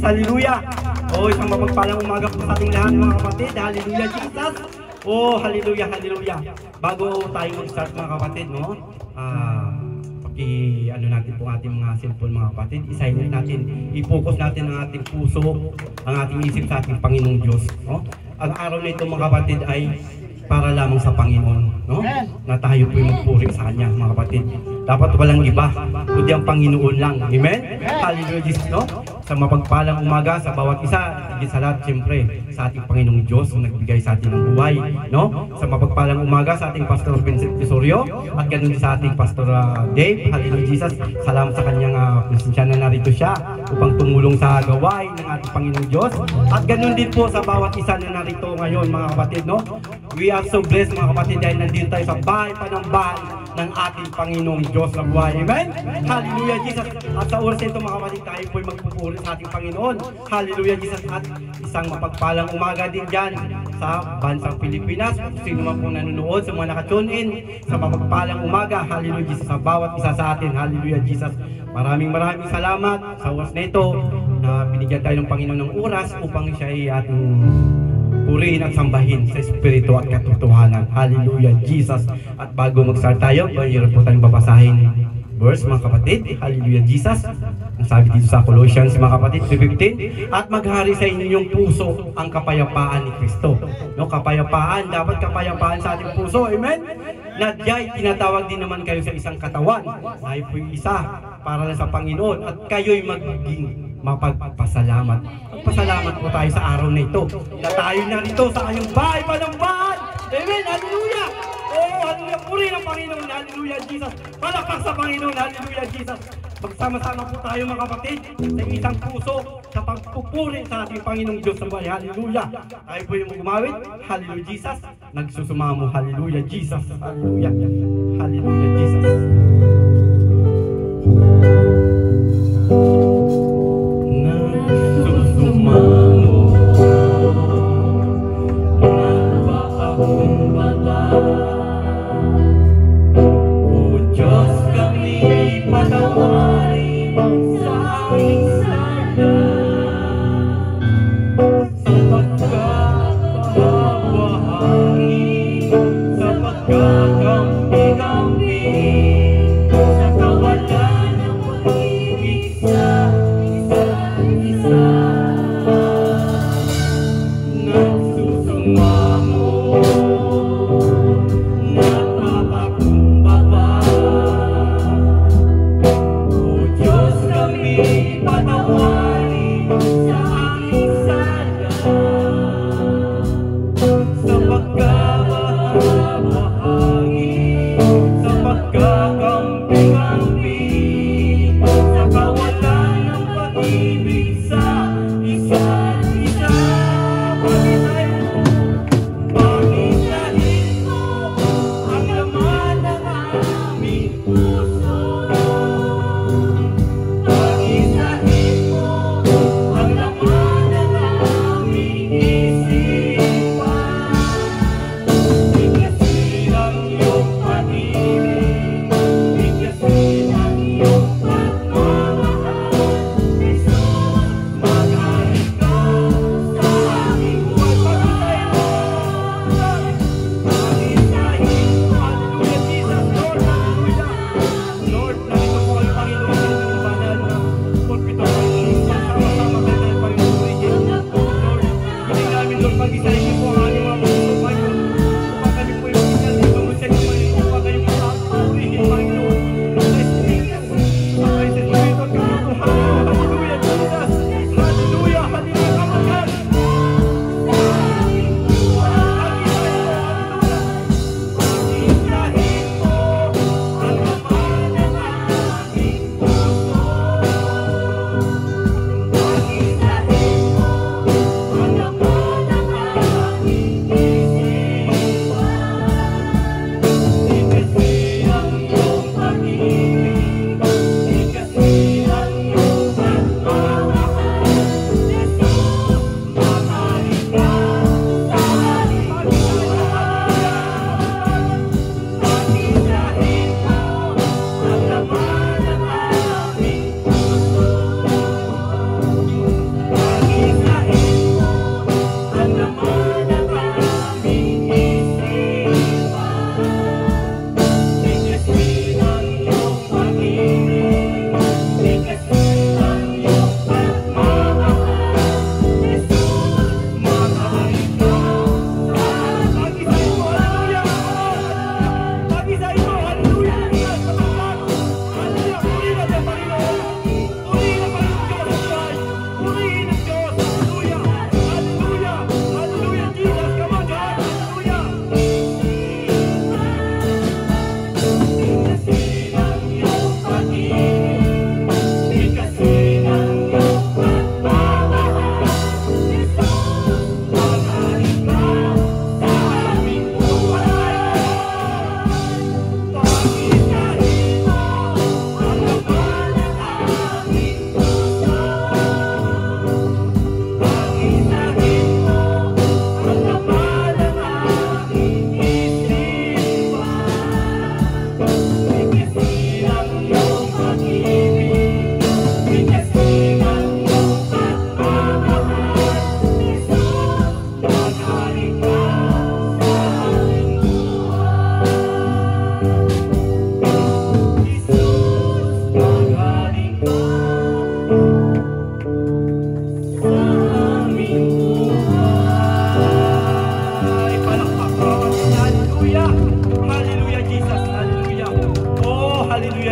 hallelujah. Isang mapagpalang umaga po sa ating lahat mga kapatid. Hallelujah, Jesus. Hallelujah, hallelujah. Bago tayo mag-start mga kapatid, no? Ano natin po ating mga cellphone mga kapatid, i-silent natin, i-focus natin ang ating puso, ang ating isip sa ating Panginoong Diyos, no? Ang araw na ito mga kapatid ay para lamang sa Panginoon, no? Na tayo po magpuri sa Kanya mga kapatid. Dapat walang iba, kundi ang Panginoon lang. Amen? Hallelujah, Jesus, no? Sa mapagpalang umaga sa bawat isa, higit sa lahat, siyempre, sa ating Panginoong Diyos na nagbigay sa atin ng buhay, no? Sa mapagpalang umaga sa ating Pastor Vincent Tesorio, at ganun din sa ating Pastor Dave. Hallelujah, Jesus. Salamat sa kanyang presensya na narito siya upang tumulong sa gawain ng ating Panginoong Diyos. At ganun din po sa bawat isa na narito ngayon, mga kapatid, no? We are so blessed, mga kapatid, dahil nandito tayo sa bahay pa ng bahay ng ating Panginoong Diyos na buhay. Amen? Hallelujah, Jesus. At sa oras ito, mga kapatid, tayo po'y magpupuri sa ating Panginoon. Hallelujah, Jesus. At isang mapagpalang umaga din dyan sa bansang Pilipinas. Sino man pong nanonood, sa mga nakatune in, sa mapagpalang umaga. Hallelujah, Jesus. Sa bawat isa sa atin. Hallelujah, Jesus. Maraming salamat sa oras na ito na binigyan tayo ng Panginoon ng oras upang siya ay ating purihin at sambahin sa Espiritu at katotohanan. Hallelujah, Jesus. At bago mag-start tayo, mayroon po tayong babasahin verse, mga kapatid. Hallelujah, Jesus. Ang sabi dito sa Colossians, mga kapatid, 3:15, at maghari sa inyong puso ang kapayapaan ni Kristo. No, kapayapaan, dapat kapayapaan sa ating puso. Amen? Na diya'y tinatawag din naman kayo sa isang katawan. Ay po'y isa para lang sa Panginoon at kayo'y magiging mapagpasalamat. Magpasalamat po tayo sa araw na ito na tayo narito sa kanyang bahay pa ng bahan. Amen, hallelujah. Hallelujah, puri ng Panginoon. Hallelujah, Jesus. Palakpak sa Panginoon. Hallelujah, Jesus. Magsama-sama po tayo mga kapatid sa isang puso sa pagpupuri sa ating Panginoong Diyos sa bahay. Hallelujah. Tayo po yung gumawit. Hallelujah, Jesus. Nagsusumamo. Hallelujah, Jesus. Hallelujah. Hallelujah, Jesus. Sa pagkawala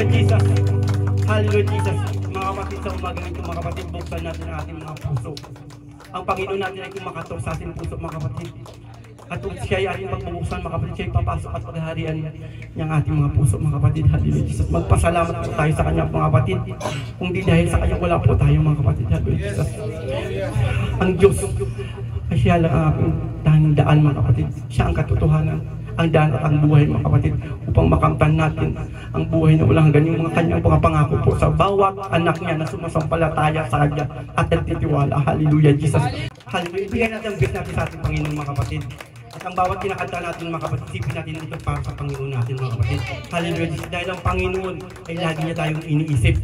Hallelujah, Jesus. Hallelujah, Jesus. Mga kapatid, sa umaga nito, mga kapatid, buksan natin ang ating mga puso. Ang Panginoon natin ay kumakatok sa ating puso, mga kapatid. At kung siya ay ating magbubuksan, mga kapatid, siya ay papasok at paghaharian niyang ating mga puso, mga kapatid. Hallelujah, Jesus. Magpasalamat po tayo sa kanya, mga kapatid. Kung di dahil sa kanya, wala po tayo, mga kapatid. Hallelujah, Jesus. Ang Diyos ay siya lang ang ating tanging daan, mga kapatid. Siya ang katotohanan, ang daan at ang buhay, mga kapatid, upang makamtan natin ang buhay na walang hanggan, yung mga kanyang pangako po sa bawat anak niya na sumasampalataya sa kanya at nagtitiwala. Hallelujah, Jesus. Hallelujah. Ibigay natin ang best natin sa ating Panginoon, mga kapatid. At ang bawat kinakanta natin, mga kapatid, isipin natin ito para sa Panginoon natin, mga kapatid. Hallelujah, Jesus. Dahil ang Panginoon ay lagi niya tayong iniisip.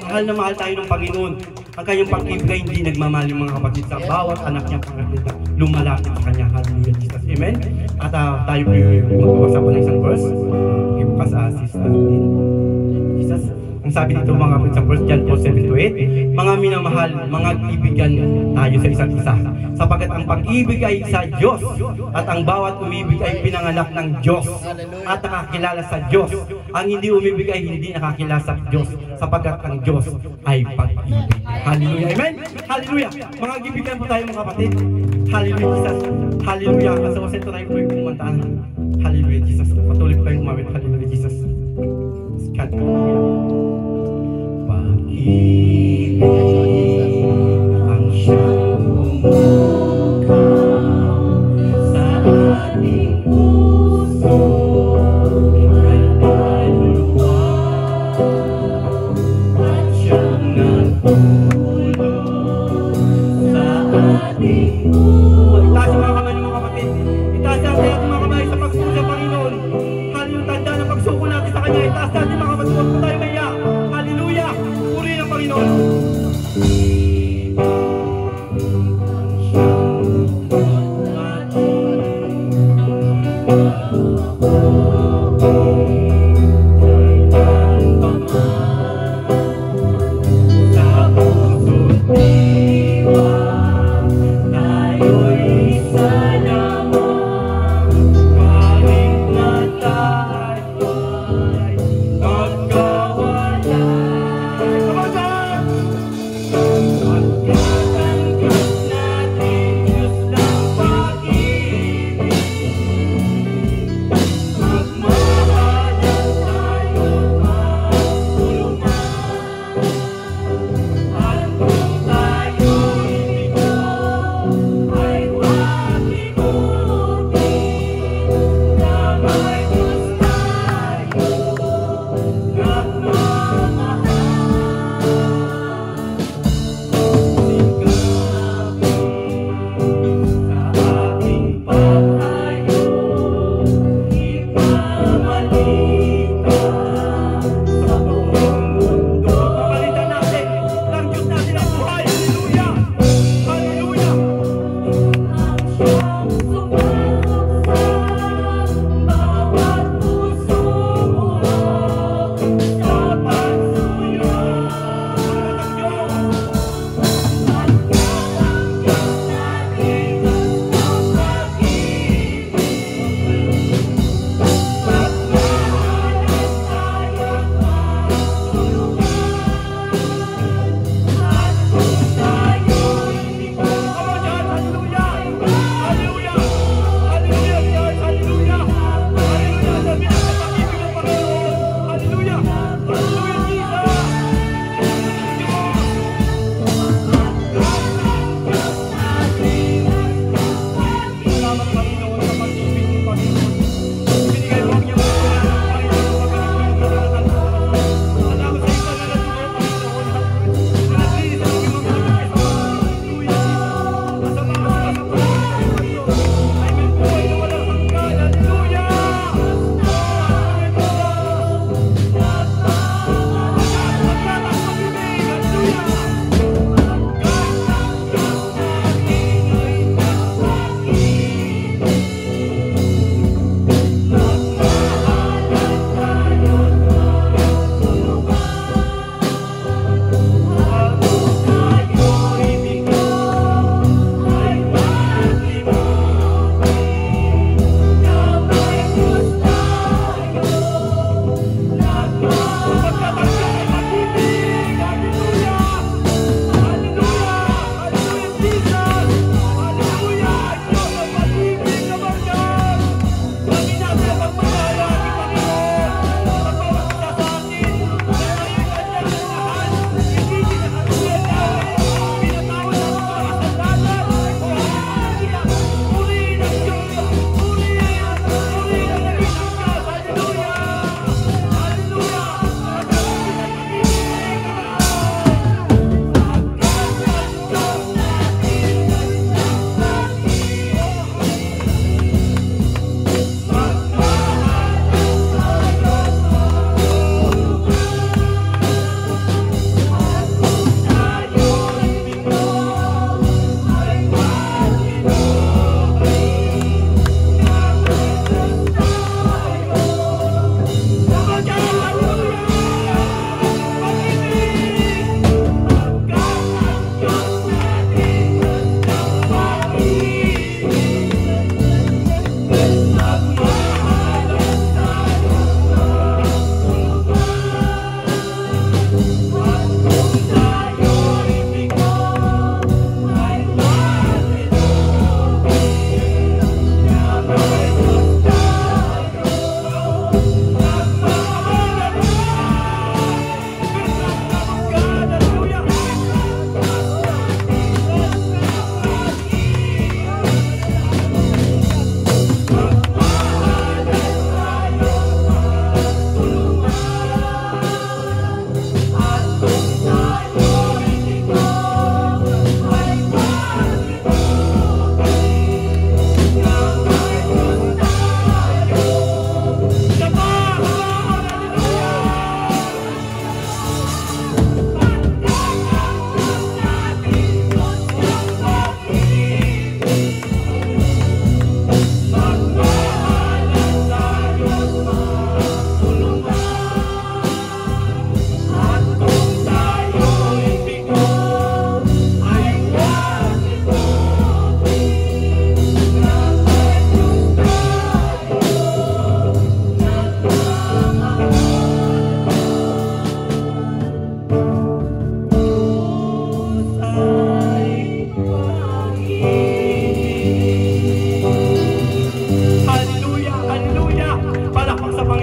Mahal na mahal tayo ng Panginoon. Ang kanyang pag-ibig ay hindi nagmamahal, mga kapatid, sa bawat anak niya, mga kapatid, na lumalapit sa kanya. Hallelujah, Jesus. Amen. At tayo po magbabasa pa ng isang verse. Ibukas sa Sister Jesus. Ang sabi dito, mga kapatid, sa 1 John 4:7-8, mga minamahal, mga ibigan tayo sa isa't isa, sapagkat ang pag-ibig ay sa Diyos, at ang bawat umibig ay pinanganak ng Diyos at nakakilala sa Diyos. Ang hindi umibig ay hindi nakakilala sa Diyos, sapagkat ang Diyos ay pag-ibig. Hallelujah. Amen. Hallelujah. Mga ibigan po tayo, mga kapatid. Hallelujah, Jesus. Hallelujah. Kasi kasi ito tayo po yung pumantaan. Hallelujah, Jesus. Patuloy po tayong umawit. Hallelujah, Jesus. Hallelujah. Pag-ibig ang siyang umukaw sa ating puso at kaluluwa, at siyang nagtulong sa ating buhay. Itaas yung mga kamay ng mga kapatid. Itaas natin ang mga kamay sa pagsuko sa Panginoon. Hallelujah. Tanda na pagsuko natin sa Kanya. Itaas natin mga kapatid. Huwag po tayo maya. Hallelujah. Purihin ang Panginoon.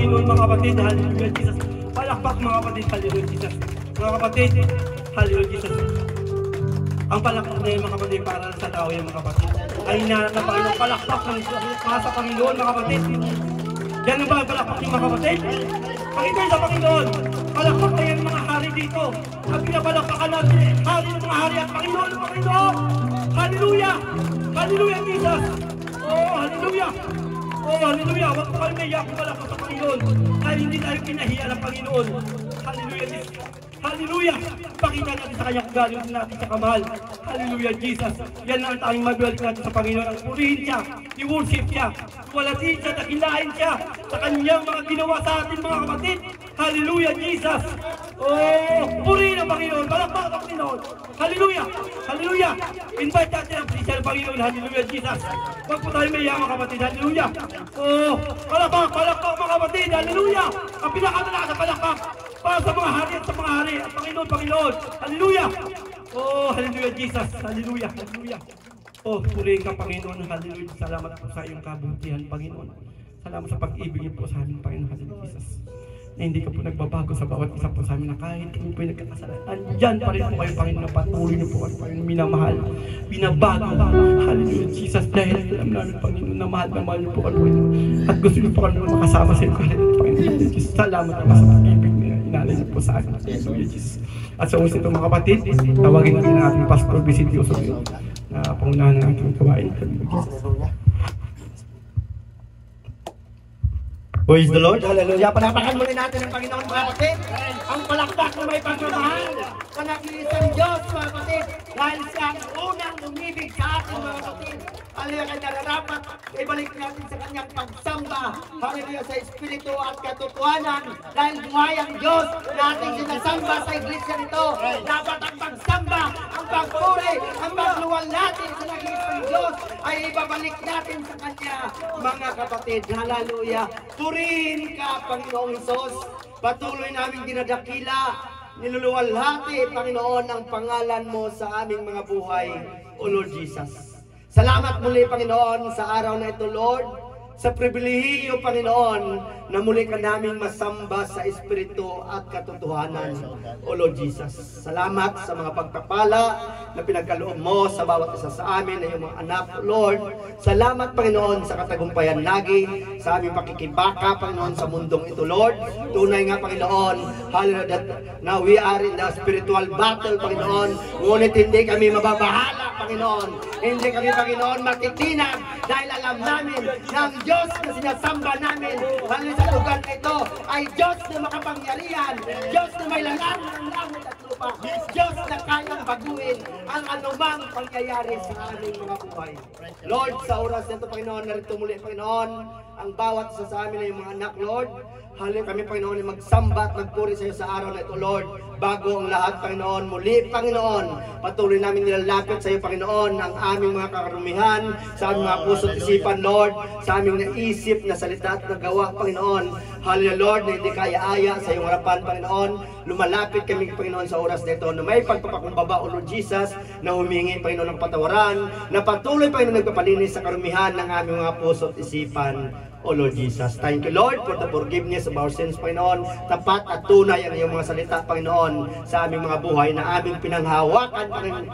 Panginoon mga kapatid. Hallelujah Jesus. Palakpak mga kapatid. Hallelujah Jesus. Mga kapatid. Hallelujah Jesus. Ang palakpak na yun mga kapatid para sa tao yan mga kapatid. Ay hinahanap ng Panginoon. Palakpak ng sa Panginoon mga kapatid. Yan ang ba palakpak yung mga kapatid? Pakitay sa Panginoon. Palakpak na yan mga hari dito. Ang pinapalakpakan natin. Hari ng mga hari at Panginoon ng Panginoon. Hallelujah! Hallelujah Jesus! Oh, hallelujah! Oh, hallelujah! Huwag po kayo naiyak kung palakpak sa Panginoon. Dahil hindi tayo pinahiya ng Panginoon. Hallelujah Jesus! Hallelujah! Pakita natin sa kanya kung gano'n natin siya kamahal. Hallelujah Jesus! Yan ang tanging mabuhay natin sa Panginoon. Ang purihin siya, i-worship siya, walatin siya, dakilain siya sa kanyang mga ginawa sa atin mga kapatid. Hallelujah Jesus! Oh, purihin ang Panginoon, palakpak ang Panginoon. Hallelujah! Hallelujah! Invite natin ang presya ng Panginoon. Hallelujah Jesus! Huwag po tayo mahiya mga kapatid. Hallelujah! Oh, palakpak mga kapatid. Hallelujah! Ang pinakamalakas na palakpak para sa mga hari at sa mga hari at Panginoon, Panginoon. Hallelujah! Oh, hallelujah Jesus! Hallelujah! Hallelujah! Oh, purihin ka Panginoon. Hallelujah! Salamat po sa iyong kabutihan, Panginoon. Salamat sa pag-ibig niyo po sa amin, Panginoon. Hallelujah Jesus! Na hindi ka po nagbabago sa bawat isa po sa amin na kahit kami po yung nagkakasalanan. Andyan pa rin po kayo, Panginoon, na patuloy niyo po kayo, Panginoon, minamahal, binabago. Hallelujah Jesus! Dahil alam namin, Panginoon, na mahal niyo po kayo, Panginoon. At gusto niyo po kami makasama sa iyo, Panginoon Jesus. Salamat po sa pag-ibig niyo. Inalay niyo po sa akin. Hallelujah Jesus! At sa ulit itong mga kapatid, tawagin natin ang ating Pastor Vicidioso na pangunahan ng ating gawain. Hallelujah Jesus! Praise the Lord, hallelujah. Palapakan muli natin ang Panginoon mga kapatid. Ang palakpak na may pagmamahal sa nag-iisang Diyos mga kapatid. Dahil siya ang unang umibig sa atin mga kapatid. Hallelujah, kanya narapat ibalik natin sa kanyang pagsamba. Hallelujah, sa Espiritu at katotohanan. Dahil buhay ang Diyos na ating sinasamba sa iglesia nito. Dapat ang pagsamba, ang pagpuri, ang pagluwal natin sa nag-iisang Diyos ay ibabalik natin sa kanya mga kapatid. Hallelujah. Purihin ka, Panginoong Hesus. Patuloy namin dinadakila, niluluwalhati, Panginoon, ang pangalan mo sa aming mga buhay, O Lord Jesus. Salamat muli, Panginoon, sa araw na ito, Lord, sa pribilehiyo, Panginoon, na muli ka naming masamba sa Espiritu at katotohanan, O Lord Jesus. Salamat sa mga pagpapala na pinagkaloob mo sa bawat isa sa amin na iyong mga anak, Lord. Salamat, Panginoon, sa katagumpayan lagi, sa aming pakikibaka, Panginoon, sa mundong ito, Lord. Tunay nga, Panginoon, hallelujah, that now we are in the spiritual battle, Panginoon. Ngunit hindi kami mababahala, Panginoon. Hindi kami, Panginoon, makitinag dahil alam namin na ang Diyos na sinasamba namin, hallelujah, sa lugar na ito ay Diyos na makapangyarihan, Diyos na may lalang ng langit at lupa, Diyos na kayang baguhin ang anumang pangyayari sa aming mga buhay. Lord, sa oras nito, Panginoon, narito muli, Panginoon, ang bawat isa sa amin ay mga anak, Lord. Hallelujah, kami, Panginoon, ay magsamba at magpuri sa iyo sa araw na ito, Lord. Bago ang lahat, Panginoon, muli, Panginoon, patuloy namin nilalapit sa iyo, Panginoon, ang aming mga karumihan, sa aming mga puso at isipan, Lord, sa aming naisip na salita at nagawa, Panginoon. Hallelujah, Lord, na hindi kaya-aya sa iyong harapan, Panginoon. Lumalapit kami, Panginoon, sa oras na ito na may pagpapakumbaba, O Lord Jesus, na humingi, Panginoon, ng patawaran, na patuloy, Panginoon, nagpapalinis sa karumihan ng aming mga puso at isipan, O Lord Jesus. Thank you, Lord, for the forgiveness of our sins, Panginoon. Tapat at tunay ang iyong mga salita, Panginoon, sa aming mga buhay na aming pinanghawakan,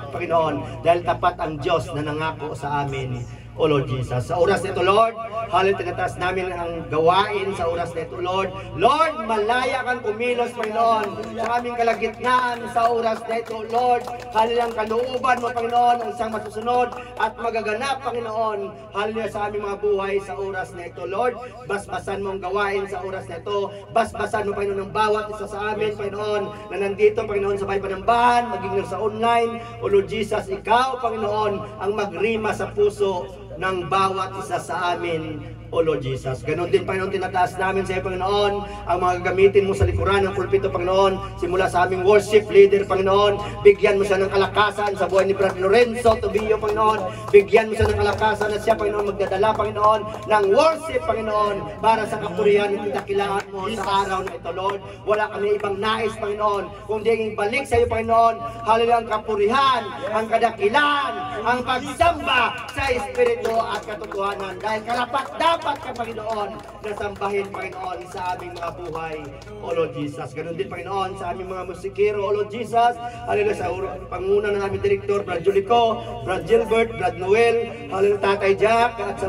Panginoon, dahil tapat ang Diyos na nangako sa amin, O Lord Jesus. Sa oras nito, Lord, hallelujah, tinataas namin ang gawain sa oras nito, Lord. Lord, malaya kang kumilos, Panginoon, sa aming kalagitnaan sa oras nito, Lord. Hallelujah, ang kalooban mo, Panginoon, ang isang masusunod at magaganap, Panginoon. Hallelujah, sa aming mga buhay sa oras nito, Lord. Basbasan mo ang gawain sa oras nito. Basbasan mo, Panginoon, ang bawat isa sa amin, Panginoon, na nandito, Panginoon, sa bahay panambahan, maging sa online. O Lord Jesus, ikaw, Panginoon, ang magrima sa puso ng bawat isa sa amin, O Lord Jesus. Ganon din, Panginoon, tinataas namin sa iyo, Panginoon, ang mga gamitin mo sa likuran ng pulpito, Panginoon, simula sa aming worship leader, Panginoon. Bigyan mo siya ng kalakasan sa buhay ni Brad Lorenzo Tobio, Panginoon. Bigyan mo siya ng kalakasan na siya, Panginoon, magdadala, Panginoon, ng worship, Panginoon, para sa kapurihan at dakilaan mo sa araw na ito, Lord. Wala kami ibang nais, Panginoon, kundi ibalik sa iyo, Panginoon, hallelujah, ang kapurihan, ang kadakilan, ang pagsamba sa Espiritu at katotohanan. Dahil karapat-dapat nararapat ka, Panginoon, na sambahin, Panginoon, sa aming mga buhay, O Lord Jesus. Ganun din, Panginoon, sa aming mga musikero, O Lord Jesus. Hallelujah, sa panguna ng aming direktor, Brad Julico, Brad Gilbert, Brad Noel, hallelujah, Tatay Jack, at sa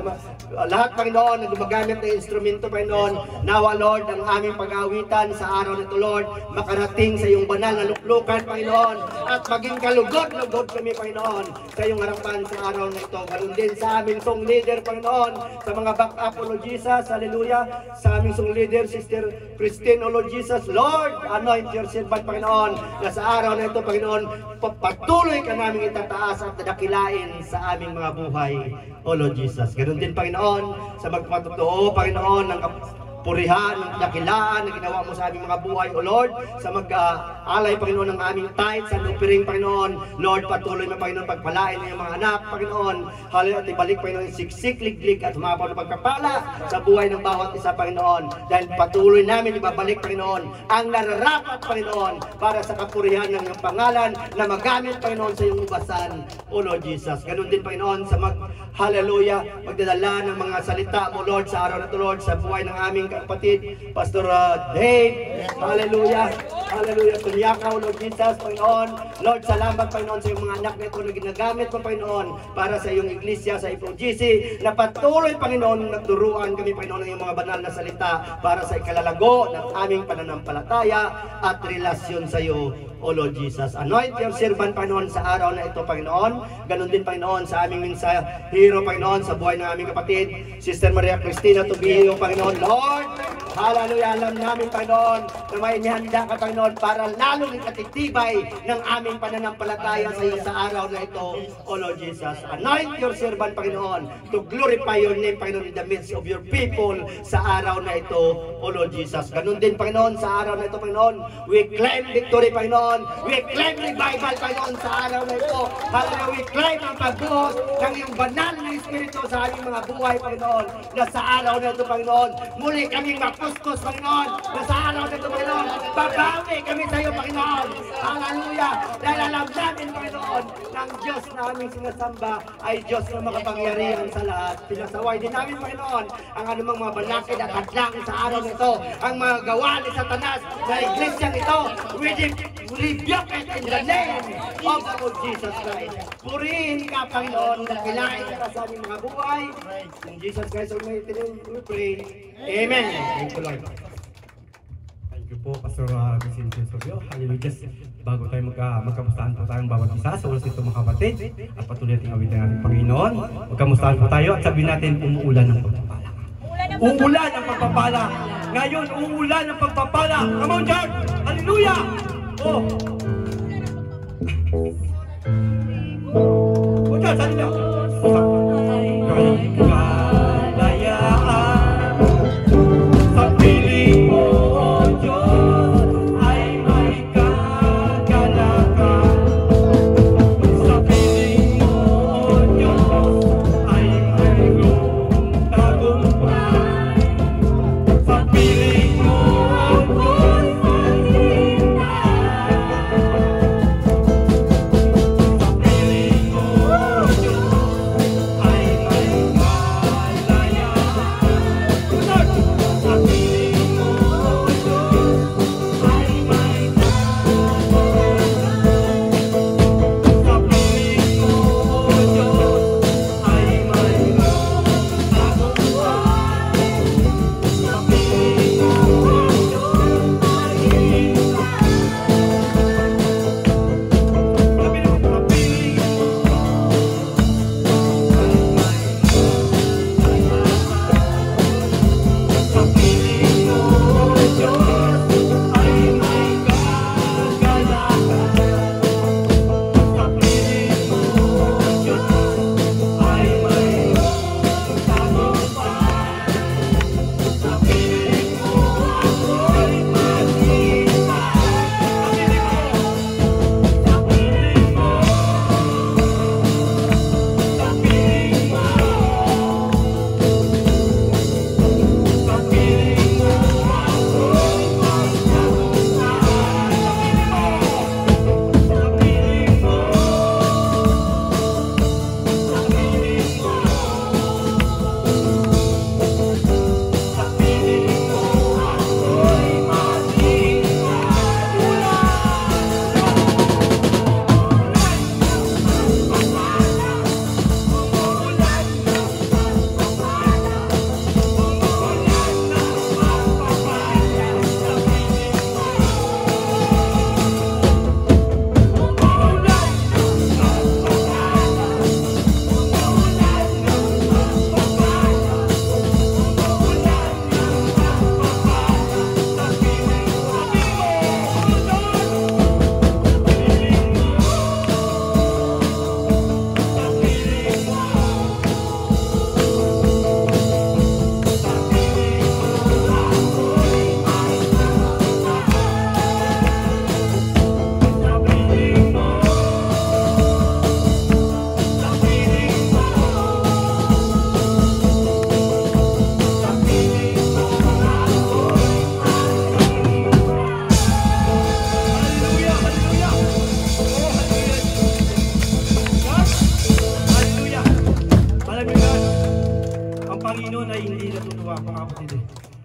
lahat, Panginoon, na gumagamit ng instrumento, Panginoon. Nawa, Lord, ang aming pag-awitan sa araw na ito, Lord, makarating sa iyong banal na luklukan, Panginoon, at maging kalugod-lugod kami, Panginoon, sa iyong harapan sa araw na ito. Ganun din sa aming song leader, Panginoon, sa mga back-up, O Lord Jesus, hallelujah, sa aming song leader, Sister Christine, O Lord Jesus, Lord, anoint your servant, Panginoon, na sa araw na ito, Panginoon, patuloy ka namin itataas at dakilain sa aming mga buhay, O Lord Jesus. Ganun din, Panginoon, sa magpatotoo, Panginoon, ng purihan, ng dakilaan na ginawa mo sa aming mga buhay, O Lord, sa mag-alay, Panginoon, ng aming tithes sa lupiring, Panginoon. Lord, patuloy mo, Panginoon, pagpalain ng iyong mga anak, Panginoon. Hallelujah, at ibalik, Panginoon, siksik, liglig, at humapaw na pagpapala sa buhay ng bawat isa, Panginoon. Dahil patuloy namin ibabalik, Panginoon, ang nararapat, Panginoon, para sa kapurihan ng iyong pangalan na magamit, Panginoon, sa iyong ubasan, O Lord Jesus. Ganun din, Panginoon, sa hallelujah, magdadala ng mga salita mo, Lord, sa araw na ito, Lord, sa buhay ng aming kapatid, Pastor Dave, hallelujah, hallelujah, tunyakaw, Lord Jesus, Panginoon. Lord, salamat, Panginoon, sa iyong mga anak na ito na ginagamit mo, Panginoon, para sa iyong iglesia, sa IPOGC, na patuloy, Panginoon, naturuan kami, Panginoon, ng iyong mga banal na salita para sa ikalalago ng aming pananampalataya at relasyon sa iyo, O Lord Jesus. Anoint your servant, Panginoon, sa araw na ito, Panginoon. Ganon din, Panginoon, sa aming hero, Panginoon, sa buhay ng aming kapatid, Sister Maria Cristina Tubio, Panginoon. Lord, hallelujah, alam namin, Panginoon, na may inihanda ka, Panginoon, para lalong ikatitibay ng aming pananampalataya sa iyo sa araw na ito, O Lord Jesus. Anoint your servant, Panginoon, to glorify your name, Panginoon, in the midst of your people sa araw na ito, O Lord Jesus. Ganon din, Panginoon, sa araw na ito, Panginoon, we claim victory, Panginoon. We claim revival, Panginoon, sa araw na ito. Hallelujah, we claim ang pagbuhos ng iyong banal na Espiritu sa aming mga buhay, Panginoon, na sa araw na ito, Panginoon, muli kaming mapustos, Panginoon, na sa araw na ito, Panginoon, babawi kami sa iyo, Panginoon. Hallelujah, dahil alam namin, Panginoon, ng Diyos na aming sinasamba ay Diyos na makapangyarihan sa lahat. Pinasaway din namin, Panginoon, ang anumang mga balakid at hadlang sa araw na ito, ang mga gawa ni Satanas sa iglesia nito, rebuke it in the name of the Lord Jesus Christ. Purihin ka, Panginoon, dakilain ka sa aming mga buhay. In Jesus Christ, Almighty name, we pray. Amen. Thank you, Lord. Thank you po, Pastor Vicente Sobio. Hallelujah. Just bago tayo magkamustahan po tayong bawat isa sa oras ito, mga kapatid, at patuloy natin awitin natin Panginoon. Magkamustahan po tayo at sabihin natin, umuulan ng pagpapala. Uulan ng pagpapala. Ngayon, uulan ng pagpapala. Come on, church! Hallelujah! Oh! Oh, church! Hallelujah! Kalayaan sa piling mo, O Diyos, ay may kagalakan. Sa piling mo, O Diyos, ay mayroong tagumpay. Sa piling mo, O Diyos, ay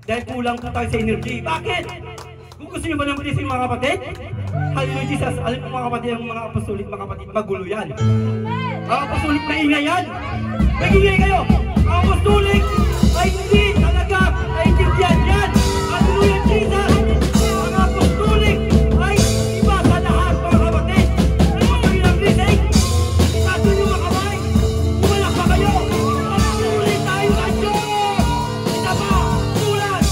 Dahil kulang po tayo sa energy. Bakit? Kung gusto nyo ba ng blessing mga kapatid? Hallelujah Jesus. Alam po mga kapatid, ang mga apostolik mga kapatid, magulo yan. Ang apostolik maingay yan. Magingay kayo. Ang apostolik ay hindi talaga naintindihan yan. Hallelujah Jesus. Ang apostolik ay iba sa lahat mga kapatid. Gusto nyo ng blessing? Itato nyo mga kamay. Umalak pa kayo. Patuloy tayo sa Diyos. Isa pa. Tulan.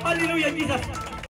Hallelujah, Jesus.